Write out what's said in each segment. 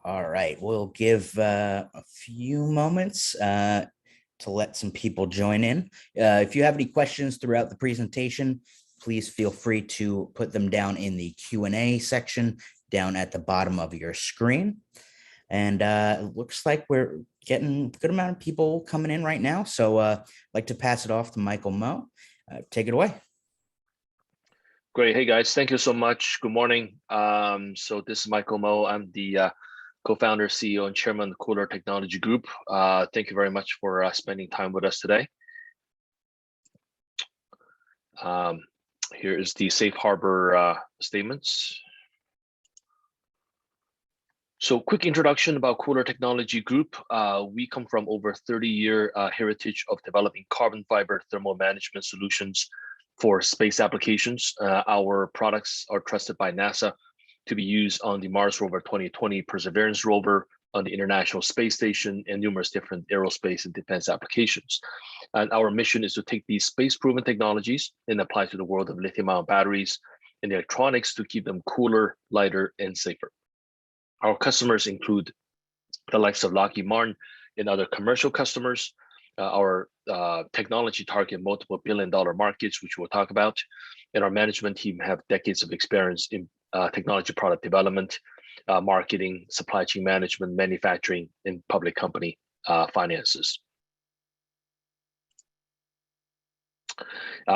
All right, we'll give a few moments to let some people join in. If you have any questions throughout the presentation, please feel free to put them down in the Q&A section down at the bottom of your screen. And it looks like we're getting a good amount of people coming in right now. So I'd like to pass it off to Michael Mo. Take it away. Great. Hey, guys. Thank you so much. Good morning. So this is Michael Mo. I'm the co-founder, CEO, and chairman of the KULR Technology Group. Thank you very much for spending time with us today. Here is the safe harbor statements. So quick introduction about KULR Technology Group. We come from over 30-year heritage of developing carbon fiber thermal management solutions for space applications. Our products are trusted by NASA to be used on the Mars Rover 2020 Perseverance rover, on the International Space Station, and numerous different aerospace and defense applications. And our mission is to take these space-proven technologies and apply to the world of lithium-ion batteries and electronics to keep them cooler, lighter, and safer. Our customers include the likes of Lockheed Martin and other commercial customers. Our technology target multiple billion-dollar markets, which we'll talk about. And our management team have decades of experience in technology product development, marketing, supply chain management, manufacturing, and public company finances.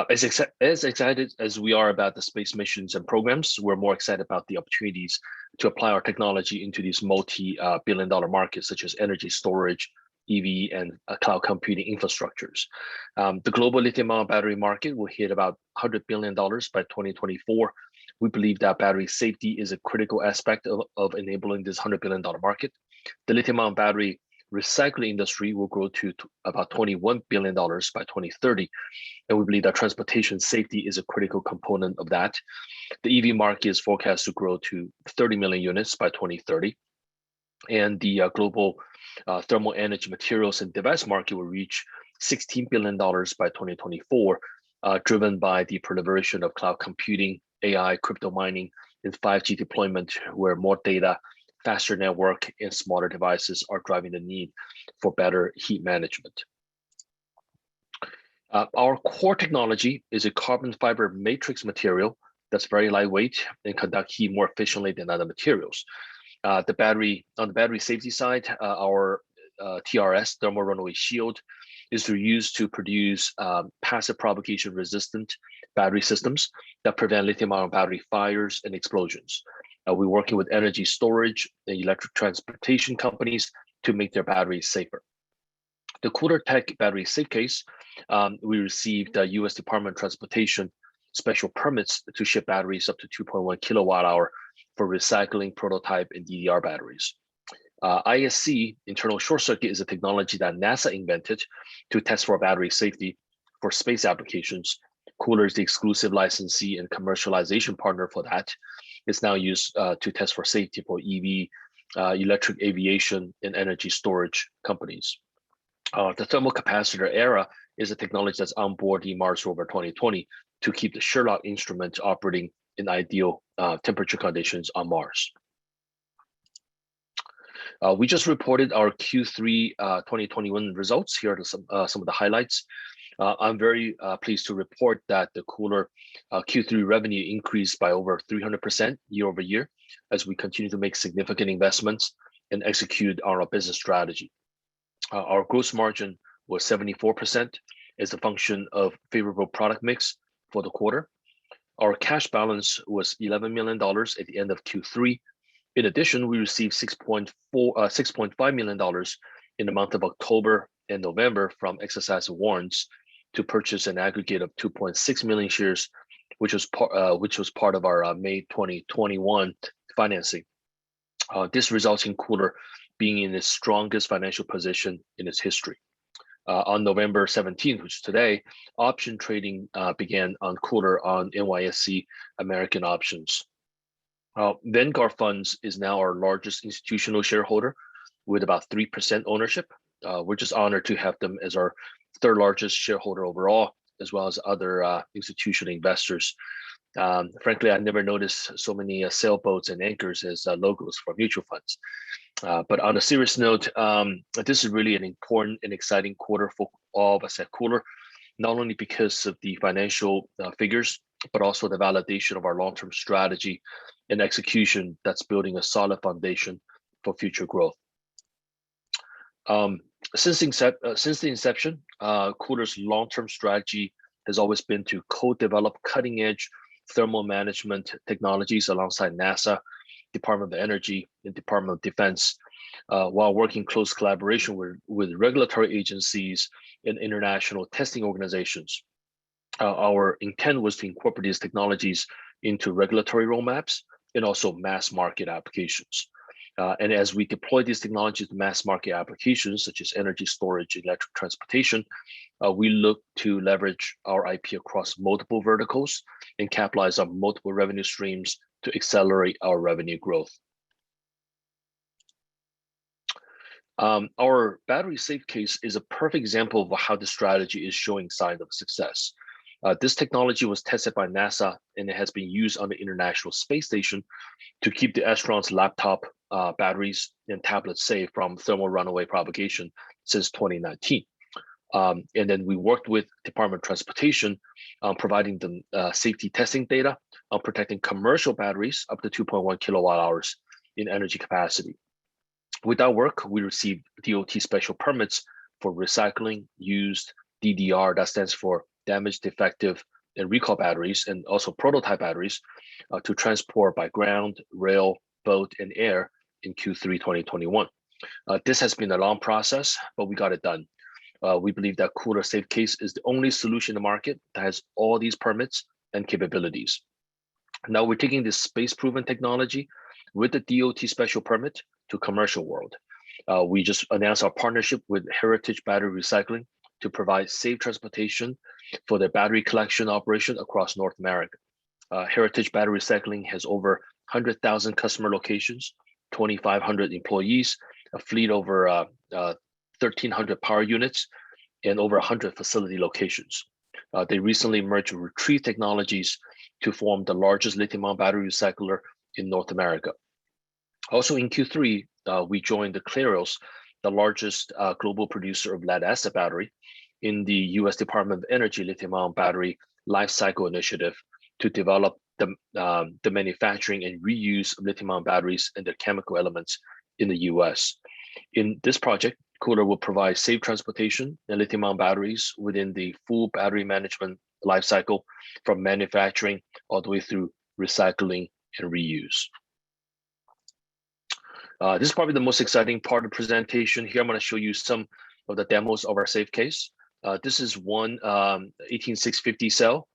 As excited as we are about the space missions and programs, we're more excited about the opportunities to apply our technology into these multi-billion-dollar markets, such as energy storage, EV, and cloud computing infrastructures. The global lithium-ion battery market will hit about $100 billion by 2024. We believe that battery safety is a critical aspect of enabling this $100 billion market. The lithium-ion battery recycling industry will grow to about $21 billion by 2030. And we believe that transportation safety is a critical component of that. The EV market is forecast to grow to 30 million units by 2030. And the global thermal energy materials and device market will reach $16 billion by 2024, driven by the proliferation of cloud computing, AI, crypto mining, and 5G deployment, where more data, faster network, and smarter devices are driving the need for better heat management. Our core technology is a carbon fiber matrix material that's very lightweight and conduct heat more efficiently than other materials. On the battery safety side, our TRS, thermal runaway shield, is used to produce passive propagation resistant battery systems that prevent lithium-ion battery fires and explosions. We're working with energy storage and electric transportation companies to make their batteries safer. The KULR Tech battery safe case, we received the U.S. Department of Transportation special permits to ship batteries up to 2.1 kilowatt hour for recycling, prototype, and DDR batteries. ISC, internal short circuit, is a technology that NASA invented to test for battery safety for space applications. KULR is the exclusive licensee and commercialization partner for that. It's now used to test for safety for EV, electric aviation, and energy storage companies. The thermal capacitor era is a technology that's on board the Mars Rover 2020 to keep the Sherlock instrument operating in ideal temperature conditions on Mars. We just reported our Q3 2021 results. Here are some of the highlights. I'm very pleased to report that the KULR Q3 revenue increased by over 300% year over year as we continue to make significant investments and execute on our business strategy. Our gross margin was 74% as a function of favorable product mix for the quarter. Our cash balance was $11 million at the end of Q3. In addition, we received $6.5 million in the month of October and November from exercise of warrants to purchase an aggregate of 2.6 million shares, which was part of our May 2021 financing. This results in KULR being in its strongest financial position in its history. On November 17th, which is today, option trading began on KULR on NYSE American Options. Vanguard Funds is now our largest institutional shareholder with about 3% ownership. We're just honored to have them as our third largest shareholder overall, as well as other institutional investors. Frankly, I never noticed so many sailboats and anchors as logos for mutual funds. But on a serious note, this is really an important and exciting quarter for all of us at KULR, not only because of the financial figures, but also the validation of our long-term strategy and execution that's building a solid foundation for future growth. Since the inception, KULR's long-term strategy has always been to co-develop cutting-edge thermal management technologies alongside NASA, Department of Energy, and Department of Defense, while working close collaboration with regulatory agencies and international testing organizations. Our intent was to incorporate these technologies into regulatory roadmaps and also mass market applications. And as we deploy these technologies to mass market applications, such as energy storage, electric transportation, we look to leverage our IP across multiple verticals and capitalize on multiple revenue streams to accelerate our revenue growth. Our battery safe case is a perfect example of how the strategy is showing signs of success. This technology was tested by NASA and it has been used on the International Space Station to keep the astronauts' laptop batteries and tablets safe from thermal runaway propagation since 2019. And then we worked with Department of Transportation on providing them safety testing data on protecting commercial batteries up to 2.1 kilowatt hours in energy capacity. With that work, we received DOT special permits for recycling used DDR, that stands for damaged, defective, and recall batteries, and also prototype batteries to transport by ground, rail, boat, and air in Q3 2021. This has been a long process, but we got it done. We believe that KULR Safe Case is the only solution in the market that has all these permits and capabilities. Now we're taking this space-proven technology with the DOT special permit to commercial world. We just announced our partnership with Heritage Battery Recycling to provide safe transportation for their battery collection operation across North America. Heritage Battery Recycling has over 100,000 customer locations, 2,500 employees, a fleet over 1,300 power units, and over 100 facility locations. They recently merged with Retrieve Technologies to form the largest lithium-ion battery recycler in North America. Also in Q3, we joined the Clarios, the largest global producer of lead-acid battery, in the U.S. Department of Energy Lithium-Ion Battery Life Cycle Initiative to develop the manufacturing and reuse of lithium-ion batteries and their chemical elements in the U.S. In this project, KULR will provide safe transportation and lithium-ion batteries within the full battery management life cycle, from manufacturing all the way through recycling and reuse. This is probably the most exciting part of the presentation. Here I'm going to show you some of the demos of our safe case. This is one 18650 cell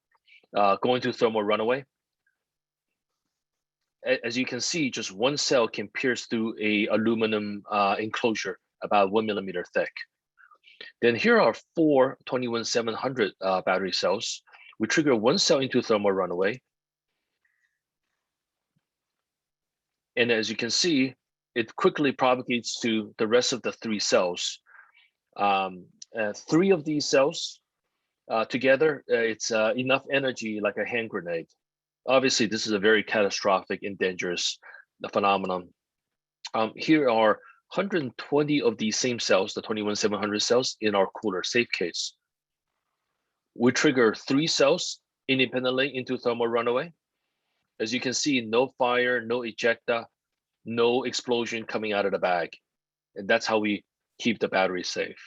going through thermal runaway. As you can see, just one cell can pierce through a aluminum enclosure about 1 millimeter thick. Then here are four 21700 battery cells. We trigger one cell into thermal runaway. And as you can see, it quickly propagates to the rest of the three cells. Three of these cells together, it's enough energy like a hand grenade. Obviously, this is a very catastrophic and dangerous phenomenon. Here are 120 of these same cells, the 21700 cells, in our KULR safe case. We trigger three cells independently into thermal runaway. As you can see, no fire, no ejecta, no explosion coming out of the bag. And that's how we keep the battery safe.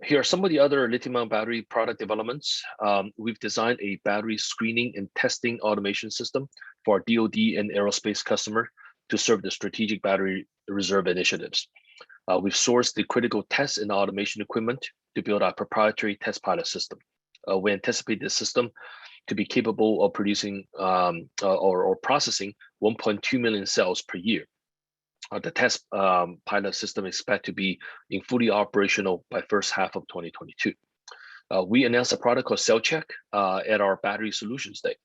Here are some of the other lithium-ion battery product developments. We've designed a battery screening and testing automation system for our DoD and aerospace customer to serve the strategic battery reserve initiatives. We've sourced the critical test and automation equipment to build our proprietary test pilot system. We anticipate this system to be capable of producing or processing 1.2 million cells per year. The test pilot system is expected to be in fully operational by first half of 2022. We announced a product called CellCheck at our Battery Solutions Day.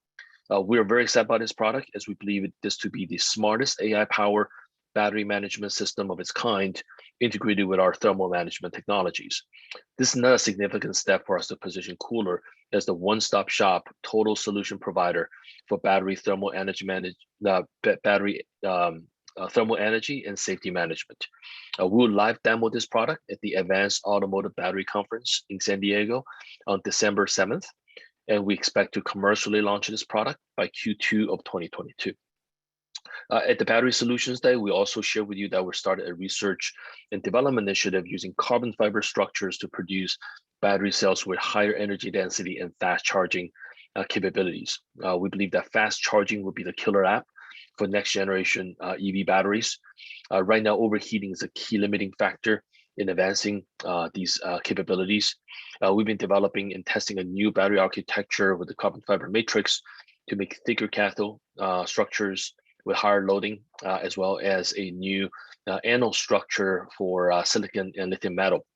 We are very excited about this product as we believe this to be the smartest AI-powered battery management system of its kind integrated with our thermal management technologies. This is another significant step for us to position KULR as the one-stop shop total solution provider for battery thermal energy thermal energy and safety management. We will live demo this product at the Advanced Automotive Battery Conference in San Diego on December 7th, and we expect to commercially launch this product by Q2 of 2022. At the Battery Solutions Day, we also shared with you that we started a research and development initiative using carbon fiber structures to produce battery cells with higher energy density and fast charging capabilities. We believe that fast charging will be the killer app for next generation EV batteries. Right now, overheating is a key limiting factor in advancing these capabilities. We've been developing and testing a new battery architecture with the carbon fiber matrix to make thicker cathode structures with higher loading, as well as a new anode structure for silicon and lithium metal.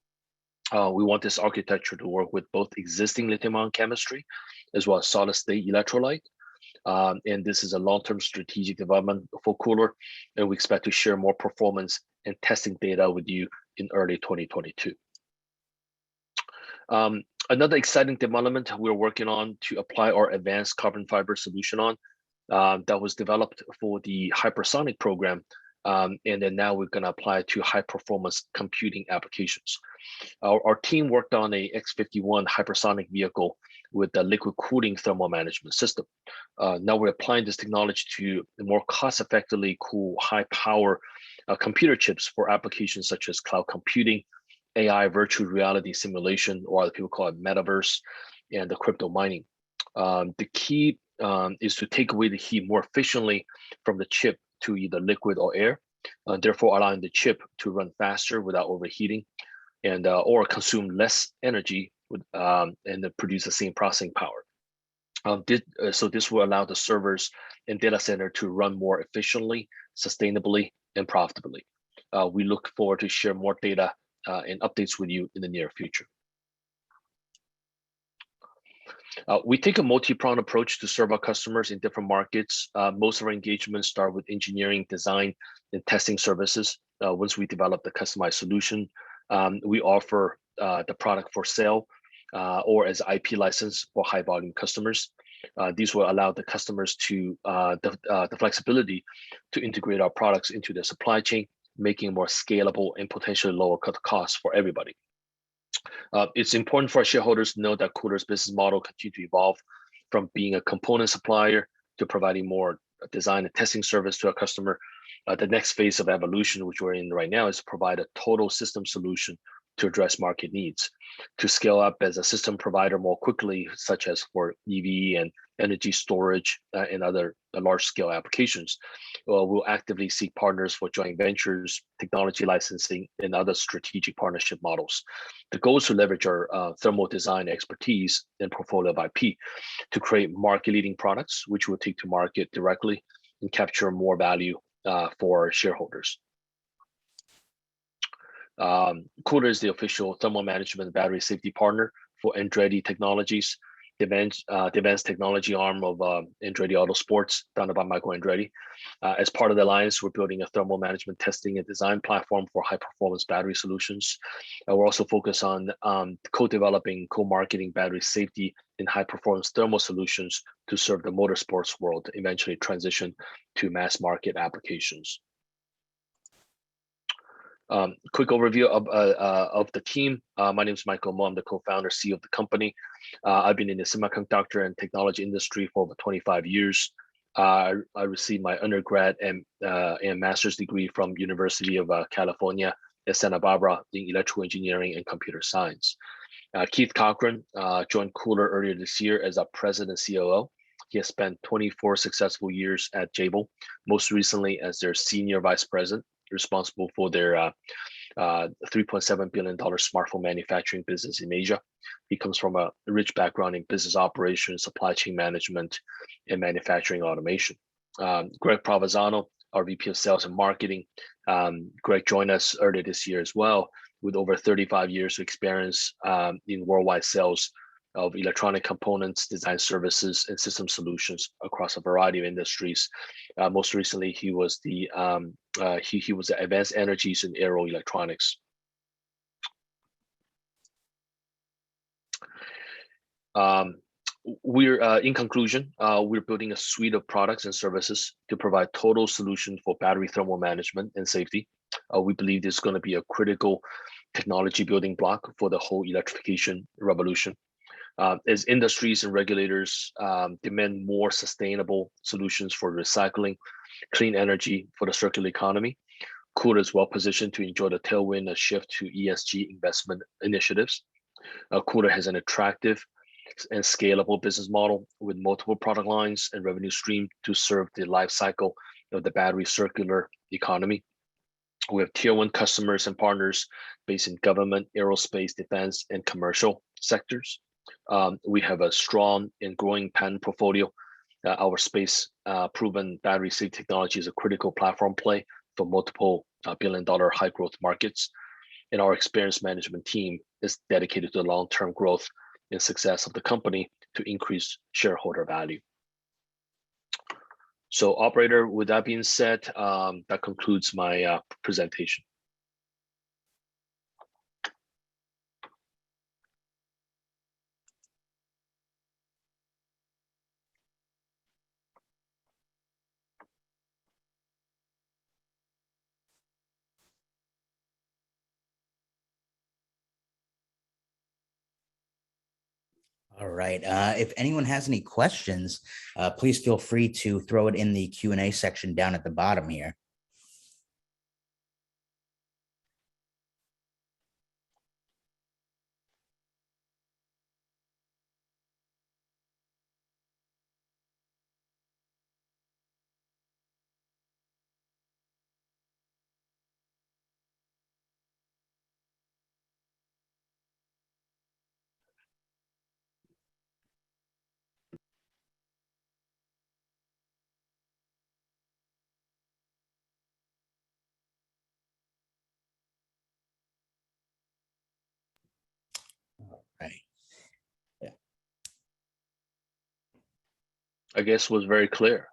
We want this architecture to work with both existing lithium-ion chemistry as well as solid-state electrolyte. And this is a long-term strategic development for KULR, and we expect to share more performance and testing data with you in early 2022. Another exciting development we're working on to apply our advanced carbon fiber solution on that was developed for the hypersonic program, and then now we're going to apply it to high performance computing applications. Our team worked on a X-51 hypersonic vehicle with the liquid cooling thermal management system. Now we're applying this technology to more cost effectively cool high power computer chips for applications such as cloud computing, AI virtual reality simulation, or other people call it metaverse, and the crypto mining. The key is to take away the heat more efficiently from the chip to either liquid or air, therefore allowing the chip to run faster without overheating, and or consume less energy with, and produce the same processing power. So this will allow the servers and data center to run more efficiently, sustainably, and profitably. We look forward to share more data and updates with you in the near future. We take a multi-pronged approach to serve our customers in different markets. Most of our engagements start with engineering, design, and testing services. Once we develop the customized solution, we offer the product for sale or as IP license for high volume customers. These will allow the customers to the flexibility to integrate our products into their supply chain, making it more scalable and potentially lower costs for everybody. It's important for our shareholders to know that KULR's business model continues to evolve from being a component supplier to providing more design and testing service to our customer. The next phase of evolution, which we're in right now, is to provide a total system solution to address market needs, to scale up as a system provider more quickly, such as for EV and energy storage and other large-scale applications. We'll actively seek partners for joint ventures, technology licensing, and other strategic partnership models. The goal is to leverage our thermal design expertise and portfolio of IP to create market-leading products, which we'll take to market directly and capture more value for our shareholders. KULR is the official thermal management battery safety partner for Andretti Technologies, the advanced technology arm of Andretti Autosports, founded by Michael Andretti. As part of the alliance, we're building a thermal management testing and design platform for high performance battery solutions. We're also focused on co-developing, co-marketing battery safety and high performance thermal solutions to serve the motorsports world, eventually transition to mass market applications. Quick overview of the team. My name is Michael Mo. I'm the co-founder, CEO of the company. I've been in the semiconductor and technology industry for over 25 years. I received my undergrad and master's degree from University of California at Santa Barbara in electrical engineering and computer science. Keith Cochran joined KULR earlier this year as our president and COO. He has spent 24 successful years at Jabil, most recently as their senior vice president, responsible for their $3.7 billion smartphone manufacturing business in Asia. He comes from a rich background in business operations, supply chain management, and manufacturing automation. Greg Provenzano, our VP of Sales and Marketing. Greg joined us earlier this year as well, with over 35 years of experience in worldwide sales of electronic components, design services, and system solutions across a variety of industries. Most recently, he was the advanced energies and aero electronics. In conclusion, we're building a suite of products and services to provide total solutions for battery thermal management and safety. We believe this is going to be a critical technology building block for the whole electrification revolution. As industries and regulators demand more sustainable solutions for recycling, clean energy for the circular economy, KULR is well positioned to enjoy the tailwind of shift to ESG investment initiatives. KULR has an attractive and scalable business model with multiple product lines and revenue stream to serve the life cycle of the battery circular economy. We have tier 1 customers and partners based in government, aerospace, defense, and commercial sectors. We have a strong and growing patent portfolio. Our space proven battery safety technology is a critical platform play for multiple billion-dollar high growth markets. And our experienced management team is dedicated to the long-term growth and success of the company to increase shareholder value. So operator, with that being said, that concludes my presentation. All right. If anyone has any questions, please feel free to throw it in the Q&A section down at the bottom here. Right. Yeah. I guess was very clear.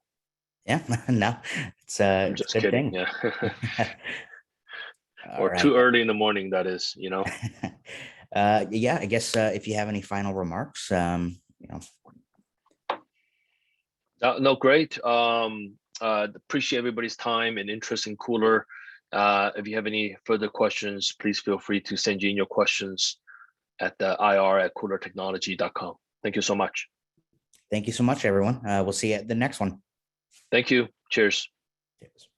Yeah. No, it's I'm it's just a good kidding. thing. Yeah. Or Right. too early in the morning, that is, Yeah, I guess if you have any final remarks, No, great. Appreciate everybody's time and interest in KULR. If you have any further questions, please feel free to send in your questions at the ir@kulrtechnology.com. Thank you so much. Thank you so much, everyone. We'll see you at the next one. Thank you. Cheers. Cheers.